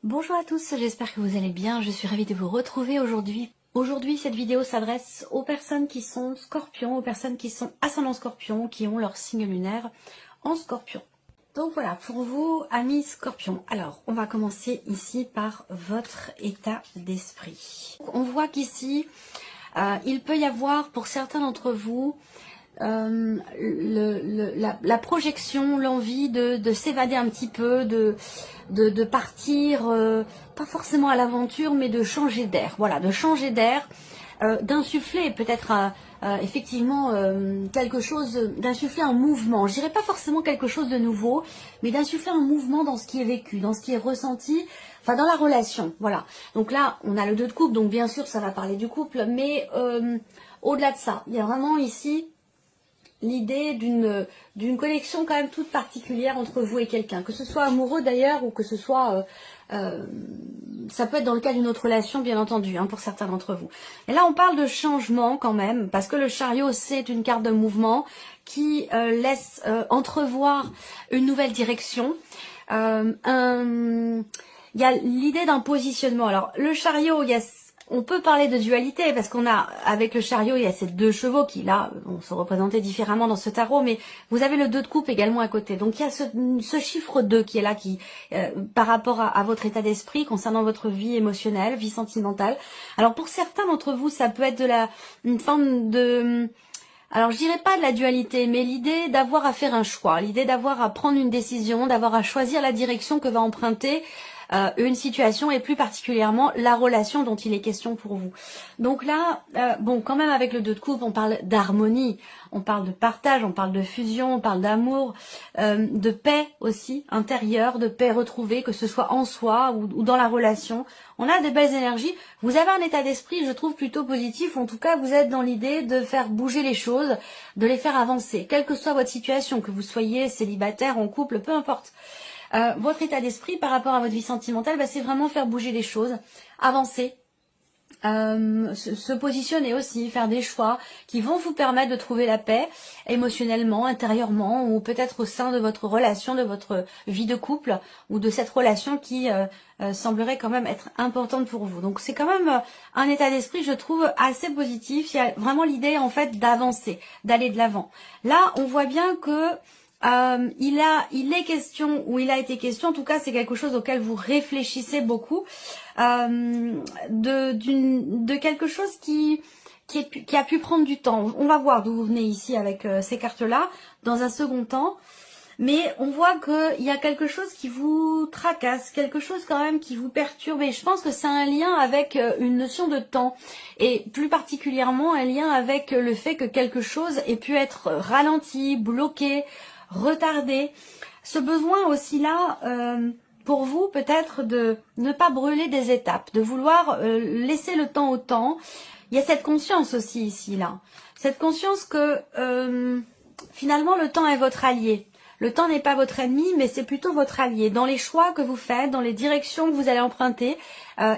Bonjour à tous, j'espère que vous allez bien, je suis ravie de vous retrouver aujourd'hui. Aujourd'hui, cette vidéo s'adresse aux personnes qui sont scorpions, aux personnes qui sont ascendant scorpion, qui ont leur signe lunaire en scorpion. Donc voilà, pour vous, amis scorpions. Alors, on va commencer ici par votre état d'esprit. On voit qu'ici, il peut y avoir pour certains d'entre vous la projection, l'envie de s'évader un petit peu, de partir, pas forcément à l'aventure, mais de changer d'air. Voilà, de changer d'air, d'insuffler peut-être effectivement quelque chose, d'insuffler un mouvement. Je dirais pas forcément quelque chose de nouveau, mais d'insuffler un mouvement dans ce qui est vécu, dans ce qui est ressenti, enfin dans la relation. Voilà. Donc là, on a le 2 de couple, donc bien sûr ça va parler du couple, mais au-delà de ça, il y a vraiment ici l'idée d'une connexion quand même toute particulière entre vous et quelqu'un, que ce soit amoureux d'ailleurs ou que ce soit ça peut être dans le cas d'une autre relation bien entendu, hein, pour certains d'entre vous. Et là on parle de changement quand même, parce que le chariot c'est une carte de mouvement qui laisse entrevoir une nouvelle direction. Il y a l'idée d'un positionnement. Alors le chariot, on peut parler de dualité parce qu'on a, avec le chariot, il y a ces 2 chevaux qui là vont se représenter différemment dans ce tarot, mais vous avez le 2 de coupe également à côté. Donc il y a ce chiffre 2 qui est là, qui par rapport à votre état d'esprit concernant votre vie émotionnelle, vie sentimentale. Alors pour certains d'entre vous, ça peut être une forme de... Alors je dirais pas de la dualité, mais l'idée d'avoir à faire un choix, l'idée d'avoir à prendre une décision, d'avoir à choisir la direction que va emprunter une situation et plus particulièrement la relation dont il est question pour vous. Donc là, bon, quand même avec le 2 de coupe, on parle d'harmonie, on parle de partage, on parle de fusion, on parle d'amour, de paix aussi intérieure, de paix retrouvée, que ce soit en soi ou dans la relation. On a des belles énergies. Vous avez un état d'esprit, je trouve, plutôt positif. En tout cas, vous êtes dans l'idée de faire bouger les choses, de les faire avancer, quelle que soit votre situation, que vous soyez célibataire, en couple, peu importe. Votre état d'esprit par rapport à votre vie sentimentale, c'est vraiment faire bouger les choses, avancer, se positionner aussi, faire des choix qui vont vous permettre de trouver la paix émotionnellement, intérieurement, ou peut-être au sein de votre relation, de votre vie de couple, ou de cette relation qui semblerait quand même être importante pour vous. Donc c'est quand même un état d'esprit, je trouve, assez positif. Il y a vraiment l'idée en fait d'avancer, d'aller de l'avant. Là, on voit bien que il est question, ou il a été question, en tout cas c'est quelque chose auquel vous réfléchissez beaucoup, de quelque chose qui a pu prendre du temps. On va voir d'où vous venez ici avec ces cartes-là dans un second temps. Mais on voit qu'il y a quelque chose qui vous tracasse, quelque chose quand même qui vous perturbe. Et je pense que c'est un lien avec une notion de temps. Et plus particulièrement un lien avec le fait que quelque chose ait pu être ralenti, bloqué, retardé. Ce besoin aussi là, pour vous peut-être de ne pas brûler des étapes, de vouloir laisser le temps au temps. Il y a cette conscience aussi ici là. Cette conscience que finalement le temps est votre allié. Le temps n'est pas votre ennemi, mais c'est plutôt votre allié. Dans les choix que vous faites, dans les directions que vous allez emprunter,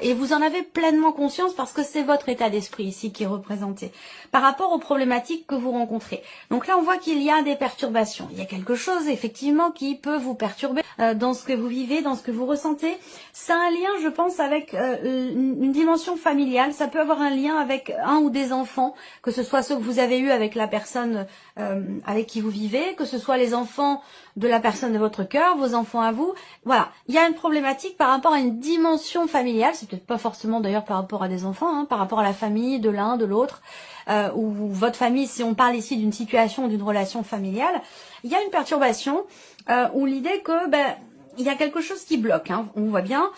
et vous en avez pleinement conscience parce que c'est votre état d'esprit ici qui est représenté, par rapport aux problématiques que vous rencontrez. Donc là, on voit qu'il y a des perturbations. Il y a quelque chose, effectivement, qui peut vous perturber dans ce que vous vivez, dans ce que vous ressentez. C'est un lien, je pense, avec une dimension familiale. Ça peut avoir un lien avec un ou des enfants, que ce soit ceux que vous avez eus avec la personne avec qui vous vivez, que ce soit les enfants de la personne de votre cœur, vos enfants à vous. Voilà, il y a une problématique par rapport à une dimension familiale, c'est peut-être pas forcément d'ailleurs par rapport à des enfants, hein, par rapport à la famille de l'un, de l'autre, ou votre famille, si on parle ici d'une situation ou d'une relation familiale, il y a une perturbation où l'idée que il y a quelque chose qui bloque, hein, on voit bien,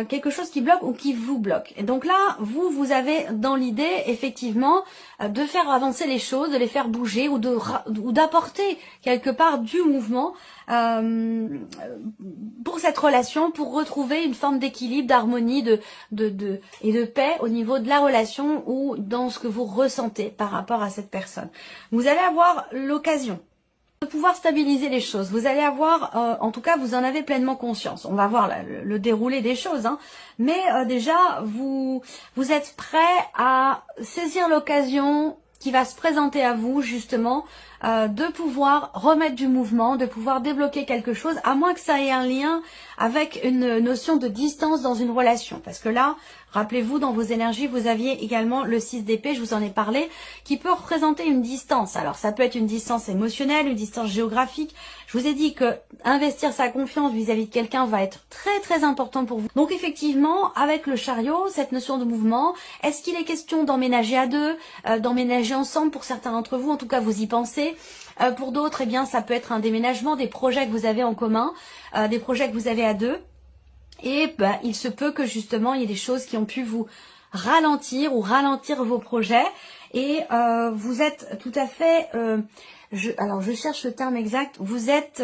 quelque chose qui bloque ou qui vous bloque. Et donc là, vous avez dans l'idée, effectivement, de faire avancer les choses, de les faire bouger ou d'apporter quelque part du mouvement pour cette relation, pour retrouver une forme d'équilibre, d'harmonie et de paix au niveau de la relation ou dans ce que vous ressentez par rapport à cette personne. Vous allez avoir l'occasion de pouvoir stabiliser les choses. Vous allez avoir, en tout cas, vous en avez pleinement conscience. On va voir le déroulé des choses, hein. Mais déjà, vous êtes prêt à saisir l'occasion qui va se présenter à vous, justement, de pouvoir remettre du mouvement, de pouvoir débloquer quelque chose, à moins que ça ait un lien avec une notion de distance dans une relation. Parce que là, rappelez-vous, dans vos énergies, vous aviez également le 6 d'épée, je vous en ai parlé, qui peut représenter une distance. Alors, ça peut être une distance émotionnelle, une distance géographique. Je vous ai dit que investir sa confiance vis-à-vis de quelqu'un va être très très important pour vous. Donc, effectivement, avec le chariot, cette notion de mouvement, est-ce qu'il est question d'emménager à deux, d'emménager ensemble pour certains d'entre vous, en tout cas vous y pensez. Pour d'autres, eh bien, ça peut être un déménagement, des projets que vous avez en commun, des projets que vous avez à deux. Et il se peut que justement il y ait des choses qui ont pu vous ralentir ou ralentir vos projets et vous êtes tout à fait, alors je cherche le terme exact, vous êtes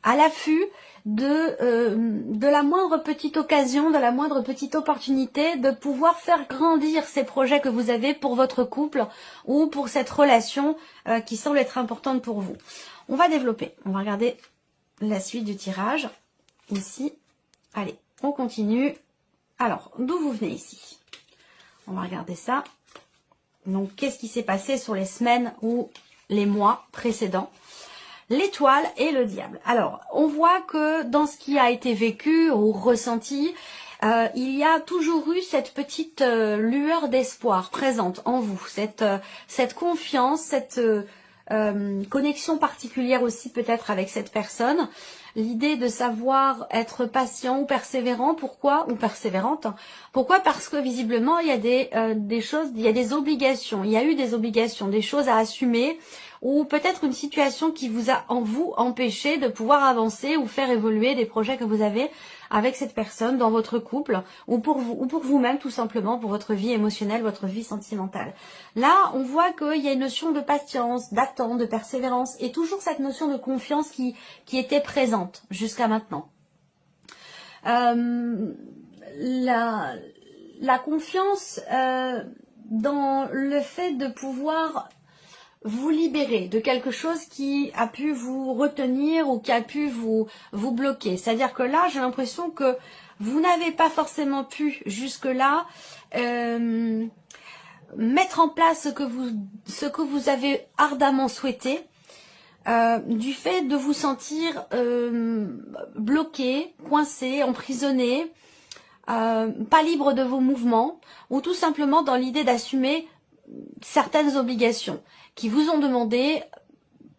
à l'affût de la moindre petite occasion, de la moindre petite opportunité de pouvoir faire grandir ces projets que vous avez pour votre couple ou pour cette relation qui semble être importante pour vous. On va développer, on va regarder la suite du tirage, ici. Allez, on continue. Alors, d'où vous venez ici? On va regarder ça. Donc, qu'est-ce qui s'est passé sur les semaines ou les mois précédents? L'étoile et le diable. Alors, on voit que dans ce qui a été vécu ou ressenti, il y a toujours eu cette petite lueur d'espoir présente en vous. Cette confiance, cette connexion particulière aussi peut-être avec cette personne, l'idée de savoir être patient ou persévérant, pourquoi, ou persévérante, pourquoi? Parce que visiblement il y a des choses, il y a des obligations, il y a eu des obligations, des choses à assumer, ou peut-être une situation qui vous a empêché de pouvoir avancer ou faire évoluer des projets que vous avez avec cette personne dans votre couple ou pour vous ou pour vous-même tout simplement, pour votre vie émotionnelle, votre vie sentimentale. Là, on voit qu'il y a une notion de patience, d'attente, de persévérance et toujours cette notion de confiance qui était présente jusqu'à maintenant. La confiance dans le fait de pouvoir vous libérer de quelque chose qui a pu vous retenir ou qui a pu vous bloquer. C'est-à-dire que là, j'ai l'impression que vous n'avez pas forcément pu jusque-là mettre en place ce que vous avez ardemment souhaité, du fait de vous sentir bloqué, coincé, emprisonné, pas libre de vos mouvements, ou tout simplement dans l'idée d'assumer certaines obligations qui vous ont demandé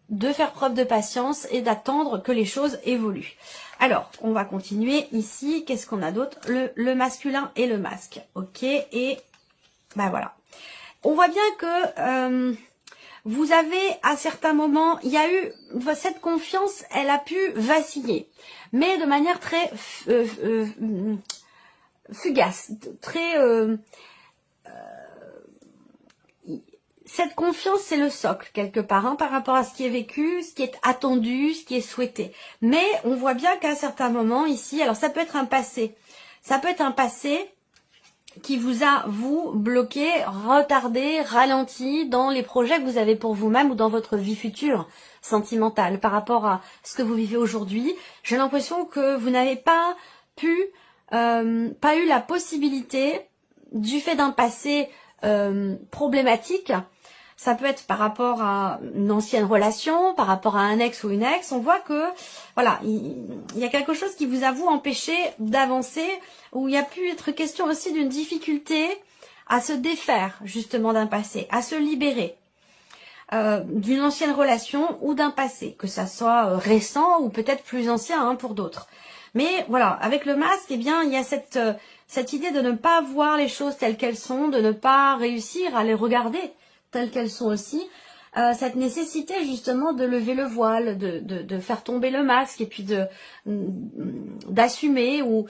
de faire preuve de patience et d'attendre que les choses évoluent. Alors, on va continuer ici. Qu'est-ce qu'on a d'autre? Le masculin et le masque. Ok, et ben voilà. On voit bien que vous avez à certains moments, il y a eu cette confiance, elle a pu vaciller, mais de manière très fugace, très cette confiance, c'est le socle, quelque part, hein, par rapport à ce qui est vécu, ce qui est attendu, ce qui est souhaité. Mais on voit bien qu'à un certain moment, ici, alors ça peut être un passé. Ça peut être un passé qui vous a, vous, bloqué, retardé, ralenti dans les projets que vous avez pour vous-même ou dans votre vie future sentimentale par rapport à ce que vous vivez aujourd'hui. J'ai l'impression que vous n'avez pas eu la possibilité, du fait d'un passé problématique. Ça peut être par rapport à une ancienne relation, par rapport à un ex ou une ex. On voit que voilà, il y a quelque chose qui vous a vous empêché d'avancer, où il y a pu être question aussi d'une difficulté à se défaire justement d'un passé, à se libérer d'une ancienne relation ou d'un passé, que ça soit récent ou peut-être plus ancien hein, pour d'autres. Mais voilà, avec le masque, eh bien, il y a cette idée de ne pas voir les choses telles qu'elles sont, de ne pas réussir à les regarder telles qu'elles sont aussi, cette nécessité justement de lever le voile, de faire tomber le masque et puis d'assumer ou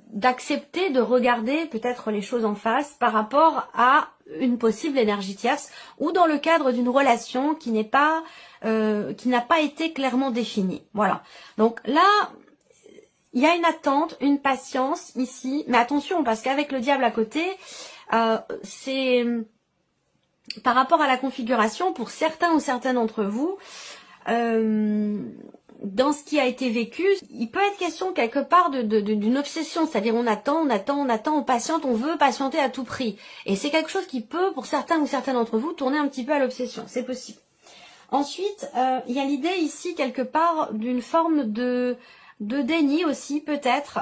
d'accepter de regarder peut-être les choses en face par rapport à une possible énergie tierce ou dans le cadre d'une relation qui n'a pas été clairement définie. Voilà. Donc là, il y a une attente, une patience ici, mais attention parce qu'avec le diable à côté, c'est par rapport à la configuration, pour certains ou certaines d'entre vous, dans ce qui a été vécu, il peut être question quelque part d'une obsession, c'est-à-dire on attend, on patiente, on veut patienter à tout prix. Et c'est quelque chose qui peut, pour certains ou certaines d'entre vous, tourner un petit peu à l'obsession, c'est possible. Ensuite, il y a l'idée ici quelque part d'une forme de déni aussi peut-être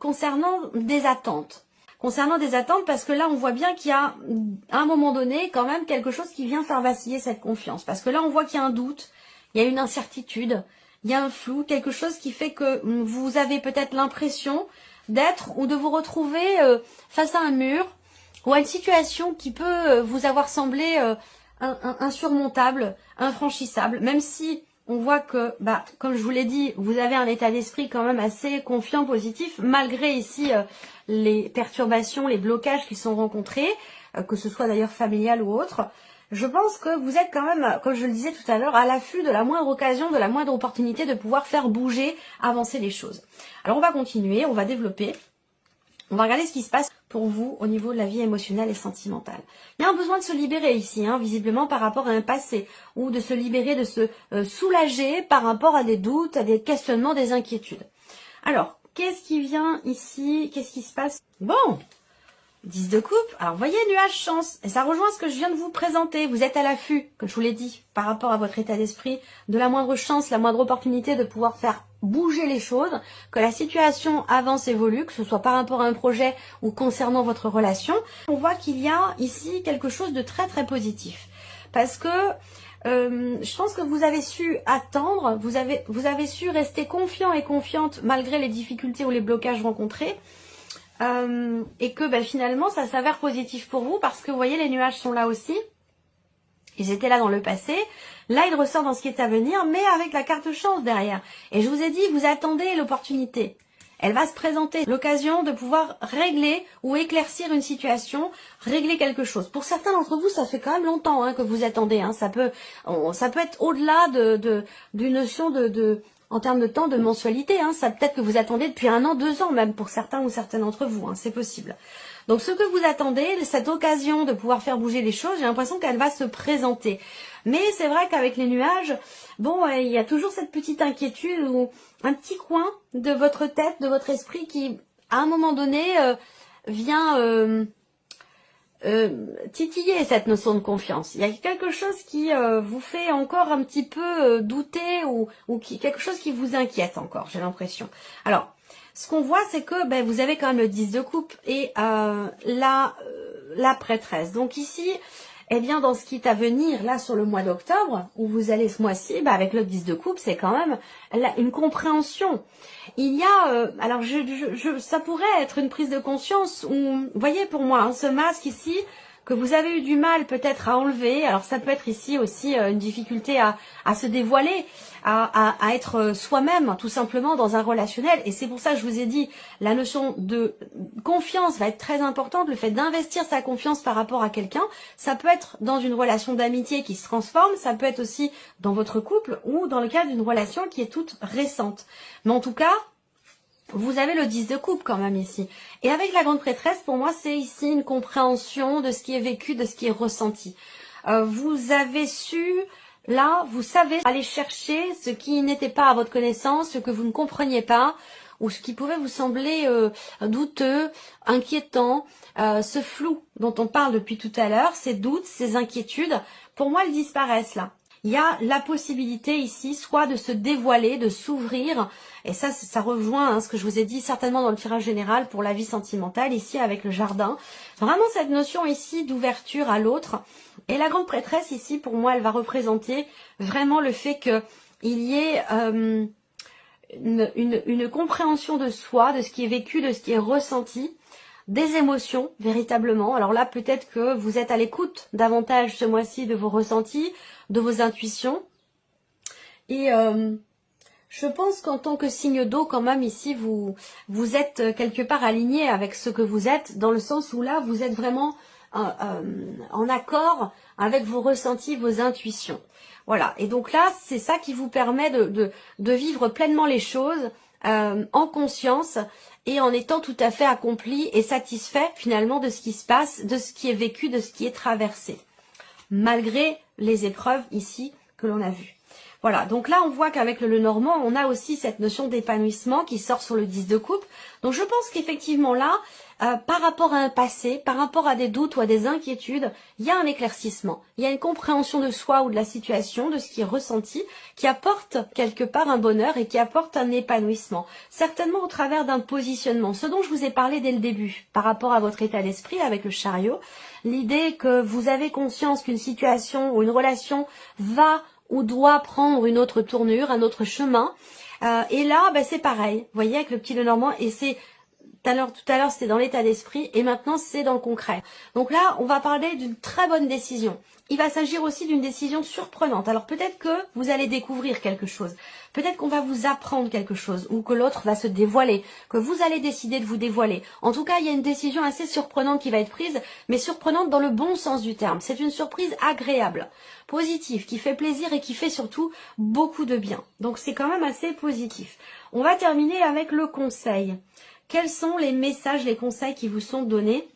concernant des attentes. Concernant des attentes, parce que là on voit bien qu'il y a à un moment donné quand même quelque chose qui vient faire vaciller cette confiance. Parce que là on voit qu'il y a un doute, il y a une incertitude, il y a un flou, quelque chose qui fait que vous avez peut-être l'impression d'être ou de vous retrouver face à un mur ou à une situation qui peut vous avoir semblé insurmontable, infranchissable, même si on voit que, comme je vous l'ai dit, vous avez un état d'esprit quand même assez confiant, positif, malgré ici les perturbations, les blocages qui sont rencontrés, que ce soit d'ailleurs familial ou autre. Je pense que vous êtes quand même, comme je le disais tout à l'heure, à l'affût de la moindre occasion, de la moindre opportunité de pouvoir faire bouger, avancer les choses. Alors on va continuer, on va développer. On va regarder ce qui se passe pour vous au niveau de la vie émotionnelle et sentimentale. Il y a un besoin de se libérer ici, visiblement par rapport à un passé, ou de se libérer, de se soulager par rapport à des doutes, à des questionnements, des inquiétudes. Alors, qu'est-ce qui vient ici? Qu'est-ce qui se passe? Bon, 10 de coupe. Alors, voyez, nuage chance. Et ça rejoint ce que je viens de vous présenter. Vous êtes à l'affût, comme je vous l'ai dit, par rapport à votre état d'esprit, de la moindre chance, la moindre opportunité de pouvoir faire bouger les choses, que la situation avance, évolue, que ce soit par rapport à un projet ou concernant votre relation. On voit qu'il y a ici quelque chose de très très positif. Parce que je pense que vous avez su attendre, vous avez su rester confiant et confiante malgré les difficultés ou les blocages rencontrés. Et que finalement ça s'avère positif pour vous parce que vous voyez les nuages sont là aussi. Ils étaient là dans le passé, là ils ressortent dans ce qui est à venir, mais avec la carte chance derrière. Et je vous ai dit, vous attendez l'opportunité. Elle va se présenter, l'occasion de pouvoir régler ou éclaircir une situation, régler quelque chose. Pour certains d'entre vous, ça fait quand même longtemps que vous attendez. Ça peut être au-delà d'une notion en termes de temps, de mensualité. Ça peut-être que vous attendez depuis 1 an, 2 ans même pour certains ou certaines d'entre vous. C'est possible. Donc ce que vous attendez, cette occasion de pouvoir faire bouger les choses, j'ai l'impression qu'elle va se présenter. Mais c'est vrai qu'avec les nuages, il y a toujours cette petite inquiétude ou un petit coin de votre tête, de votre esprit qui, à un moment donné, vient titiller cette notion de confiance. Il y a quelque chose qui vous fait encore un petit peu douter ou quelque chose qui vous inquiète encore, j'ai l'impression. Alors, ce qu'on voit, c'est que vous avez quand même le 10 de coupe et la prêtresse. Donc ici, dans ce qui est à venir, là, sur le mois d'octobre, où vous allez ce mois-ci, avec le 10 de coupe, c'est quand même une compréhension. Il y a, alors ça pourrait être une prise de conscience où, vous voyez pour moi, ce masque ici, que vous avez eu du mal peut-être à enlever, alors ça peut être ici aussi une difficulté à se dévoiler, à être soi-même tout simplement dans un relationnel, et c'est pour ça que je vous ai dit, la notion de confiance va être très importante, le fait d'investir sa confiance par rapport à quelqu'un, ça peut être dans une relation d'amitié qui se transforme, ça peut être aussi dans votre couple ou dans le cadre d'une relation qui est toute récente. Mais en tout cas, vous avez le 10 de coupe quand même ici. Et avec la grande prêtresse, pour moi, c'est ici une compréhension de ce qui est vécu, de ce qui est ressenti. Vous avez su, là, vous savez aller chercher ce qui n'était pas à votre connaissance, ce que vous ne compreniez pas, ou ce qui pouvait vous sembler douteux, inquiétant, ce flou dont on parle depuis tout à l'heure, ces doutes, ces inquiétudes, pour moi, elles disparaissent là. Il y a la possibilité ici, soit de se dévoiler, de s'ouvrir, et ça rejoint ce que je vous ai dit certainement dans le tirage général pour la vie sentimentale, ici avec le jardin. Vraiment cette notion ici d'ouverture à l'autre. Et la grande prêtresse ici, pour moi, elle va représenter vraiment le fait qu'il y ait une compréhension de soi, de ce qui est vécu, de ce qui est ressenti, des émotions, véritablement. Alors là, peut-être que vous êtes à l'écoute davantage ce mois-ci de vos ressentis, de vos intuitions. Et je pense qu'en tant que signe d'eau, quand même, ici, vous êtes quelque part aligné avec ce que vous êtes, dans le sens où là, vous êtes vraiment en accord avec vos ressentis, vos intuitions. Voilà. Et donc là, c'est ça qui vous permet de vivre pleinement les choses en conscience et en étant tout à fait accompli et satisfait finalement de ce qui se passe, de ce qui est vécu, de ce qui est traversé, malgré les épreuves ici que l'on a vues. Voilà, donc là on voit qu'avec le Lenormand, on a aussi cette notion d'épanouissement qui sort sur le 10 de coupe. Donc je pense qu'effectivement là, par rapport à un passé, par rapport à des doutes ou à des inquiétudes, il y a un éclaircissement, il y a une compréhension de soi ou de la situation, de ce qui est ressenti, qui apporte quelque part un bonheur et qui apporte un épanouissement. Certainement au travers d'un positionnement, ce dont je vous ai parlé dès le début, par rapport à votre état d'esprit avec le chariot, l'idée que vous avez conscience qu'une situation ou une relation va ou doit prendre une autre tournure, un autre chemin. Et là, c'est pareil. Vous voyez, avec le petit Lenormand, et c'est tout à l'heure, c'était dans l'état d'esprit, et maintenant, c'est dans le concret. Donc là, on va parler d'une très bonne décision. Il va s'agir aussi d'une décision surprenante. Alors peut-être que vous allez découvrir quelque chose. Peut-être qu'on va vous apprendre quelque chose, ou que l'autre va se dévoiler, que vous allez décider de vous dévoiler. En tout cas, il y a une décision assez surprenante qui va être prise, mais surprenante dans le bon sens du terme. C'est une surprise agréable, positive, qui fait plaisir et qui fait surtout beaucoup de bien. Donc c'est quand même assez positif. On va terminer avec le conseil. Quels sont les messages, les conseils qui vous sont donnés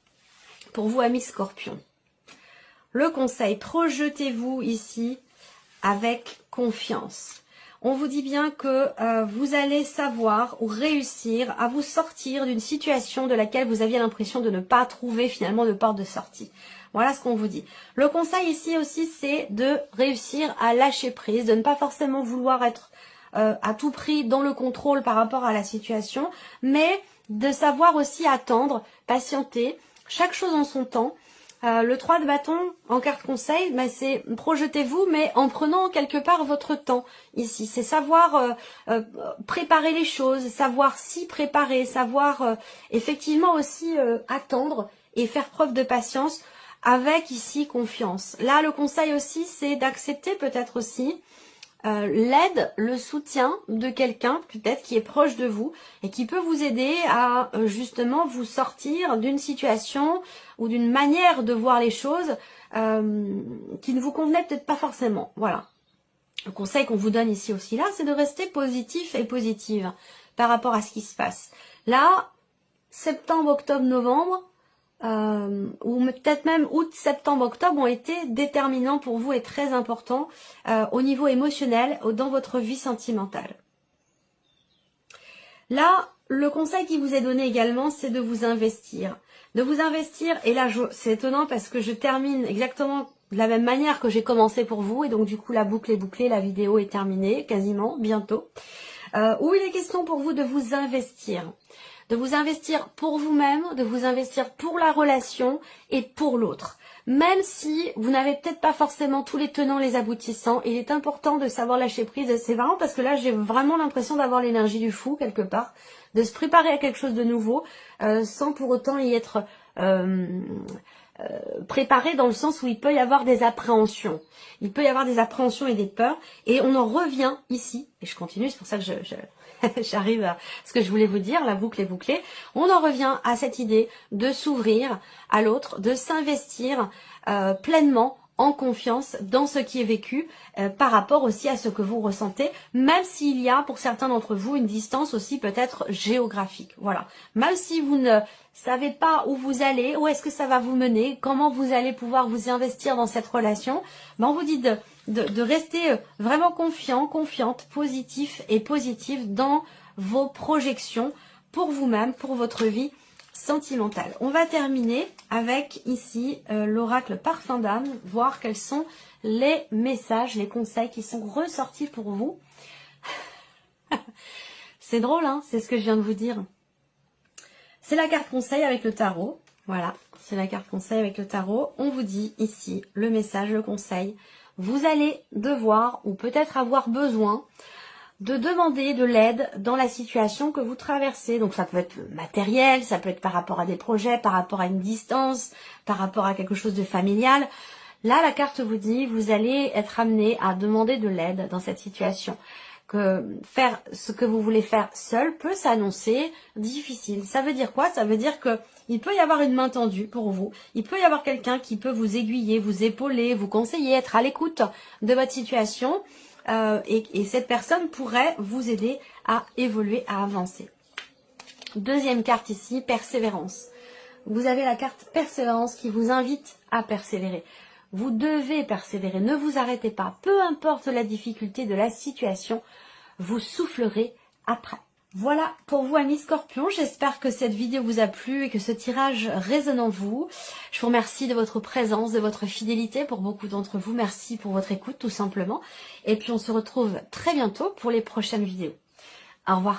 pour vous, amis Scorpions? Le conseil, projetez-vous ici avec confiance. On vous dit bien que vous allez savoir ou réussir à vous sortir d'une situation de laquelle vous aviez l'impression de ne pas trouver finalement de porte de sortie. Voilà ce qu'on vous dit. Le conseil ici aussi, c'est de réussir à lâcher prise, de ne pas forcément vouloir être à tout prix dans le contrôle par rapport à la situation, mais de savoir aussi attendre, patienter, chaque chose en son temps. Le 3 de bâton en carte conseil, c'est projetez-vous, mais en prenant quelque part votre temps ici. C'est savoir préparer les choses, savoir s'y préparer, savoir effectivement aussi attendre et faire preuve de patience avec ici confiance. Là, le conseil aussi, c'est d'accepter peut-être aussi l'aide, le soutien de quelqu'un peut-être qui est proche de vous et qui peut vous aider à justement vous sortir d'une situation ou d'une manière de voir les choses qui ne vous convenait peut-être pas forcément. Voilà. Le conseil qu'on vous donne ici aussi là, c'est de rester positif et positive par rapport à ce qui se passe. Là, septembre, octobre, novembre, ou peut-être même août, septembre, octobre ont été déterminants pour vous et très importants au niveau émotionnel dans votre vie sentimentale. Là, le conseil qui vous est donné également, c'est de vous investir. De vous investir, et là c'est étonnant parce que je termine exactement de la même manière que j'ai commencé pour vous, et donc du coup la boucle est bouclée, la vidéo est terminée, quasiment, bientôt. Où il est question pour vous de vous investir. De vous investir pour vous-même, de vous investir pour la relation et pour l'autre. Même si vous n'avez peut-être pas forcément tous les tenants, les aboutissants, il est important de savoir lâcher prise. C'est marrant parce que là, j'ai vraiment l'impression d'avoir l'énergie du fou quelque part, de se préparer à quelque chose de nouveau, sans pour autant y être préparé dans le sens où il peut y avoir des appréhensions. Il peut y avoir des appréhensions et des peurs. Et on en revient ici, et je continue, c'est pour ça que j'arrive à ce que je voulais vous dire, la boucle est bouclée. On en revient à cette idée de s'ouvrir à l'autre, de s'investir pleinement en confiance dans ce qui est vécu par rapport aussi à ce que vous ressentez, même s'il y a pour certains d'entre vous une distance aussi peut-être géographique. Voilà. Même si vous ne savez pas où vous allez, où est-ce que ça va vous mener, comment vous allez pouvoir vous investir dans cette relation, on vous dit de rester vraiment confiant, confiante, positif et positive dans vos projections pour vous-même, pour votre vie sentimentale. On va terminer avec ici l'oracle parfum d'âme, voir quels sont les messages, les conseils qui sont ressortis pour vous. C'est drôle, hein, c'est ce que je viens de vous dire. C'est la carte conseil avec le tarot. Voilà, c'est la carte conseil avec le tarot. On vous dit ici le message, le conseil. Vous allez devoir ou peut-être avoir besoin de demander de l'aide dans la situation que vous traversez. Donc ça peut être matériel, ça peut être par rapport à des projets, par rapport à une distance, par rapport à quelque chose de familial. Là, la carte vous dit, vous allez être amené à demander de l'aide dans cette situation. Que faire ce que vous voulez faire seul peut s'annoncer difficile. Ça veut dire quoi? Ça veut dire que il peut y avoir une main tendue pour vous. Il peut y avoir quelqu'un qui peut vous aiguiller, vous épauler, vous conseiller, être à l'écoute de votre situation. Et cette personne pourrait vous aider à évoluer, à avancer. Deuxième carte ici, persévérance. Vous avez la carte persévérance qui vous invite à persévérer. Vous devez persévérer, ne vous arrêtez pas. Peu importe la difficulté de la situation, vous soufflerez après. Voilà pour vous, amis Scorpions. J'espère que cette vidéo vous a plu et que ce tirage résonne en vous. Je vous remercie de votre présence, de votre fidélité pour beaucoup d'entre vous. Merci pour votre écoute, tout simplement. Et puis on se retrouve très bientôt pour les prochaines vidéos. Au revoir.